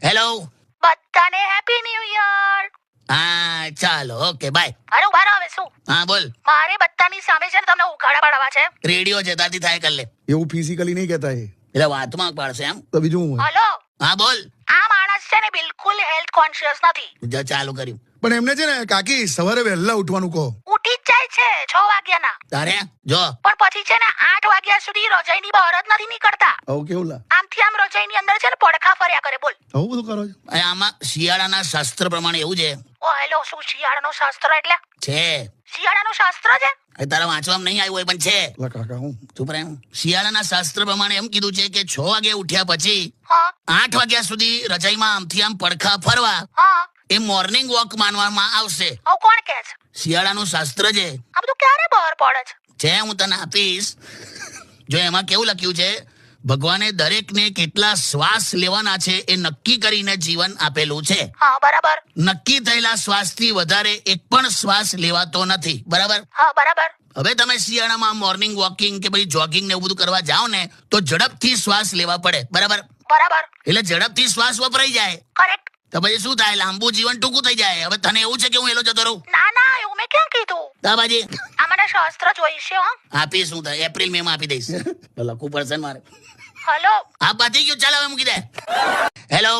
Hello. બધાને happy new year. હા ચાલો, ઓકે બાય. અરે ઉભા રહો હવે શું? હા બોલ. મારે બધાની સામે છે ને તમને ઉઘાડા પાડવા છે. રેડિયો છે તારથી થાય કર લે. એવું ફિઝિકલી નહીં કહેતા એ, એટલે વાતમાં પાડશે એમ. તો બીજું હું હોય? હલો, હા બોલ. આ માણસ છે ને બિલકુલ હેલ્થ કોન્શિયસ નથી. જો ચાલુ કર્યું. પણ એમને છે ને કાકી સવારે વહેલા ઉઠવાનું કહો. ઉઠી જ જાય છે 6 વાગ્યાના, તારે જો પણ પછી છે ને 8 વાગ્યા સુધી રજાઈની બહાર જ નથી નીકળતા. આવું કેવું લા? આમથી આમ રજાઈની અંદર છે ને પડખા ફર્યા કરે. બોલ. આવું બધું કરો છો? અને આમાં શિયાળાના શાસ્ત્ર પ્રમાણે એવું છે. ઓ હેલો, શું શિયાળાનો શાસ્ત્ર એટલે? છે શિયાળાનું શાસ્ત્ર છે? એ તારા વાંચવામાં નહીં આવ્યું હોય પણ છે. લા કાકા હું ચૂપ રહે. શિયાળાના શાસ્ત્ર પ્રમાણે એમ કીધું છે કે 6 વાગે ઉઠ્યા પછી હા 8 વાગ્યા સુધી રજાઈમાં આમથી આમ પડખા ફરવા હા. એ મોર્નિંગ વોક માનવામાં આવશે. આવું કોણ કહે છે? શિયાળાનું શાસ્ત્ર છે. આ બધું ક્યારે બહાર પડે છે? છે હું તને આપીશ. જો એમાં કેવું લખ્યું છે, ભગવાને દરેકને કેટલા શ્વાસ લેવાના છે એ નક્કી કરીને જીવન આપેલું છે. હા બરાબર. નક્કી થયેલા શ્વાસથી વધારે એક પણ શ્વાસ લેવાતો નથી. બરાબર. હા બરાબર. હવે તમે શિયાળામાં મોર્નિંગ વોકિંગ કે પછી જોગિંગ ને એવું બધું કરવા જાઓ ને તો ઝડપથી શ્વાસ લેવા પડે. બરાબર. બરાબર. એટલે ઝડપથી શ્વાસ વપરાઈ જાય કરેક્ટ. તો પછી શું થાય? લાંબુ જીવન ટૂંકું થઈ જાય. હવે તને એવું છે કે હું એલો જતો રહું? ના ના, એવું મેં ક્યાં કીધું. તાબાજી આ મને શાસ્ત્ર જોઈશે. હો આપીશ. શું થાય? એપ્રિલ મે માં આપી દઈશ. તો લખવું પડશે ને મારે. હલો. આ પતી ગયું. ચાલો હવે મૂકી દે. હેલો.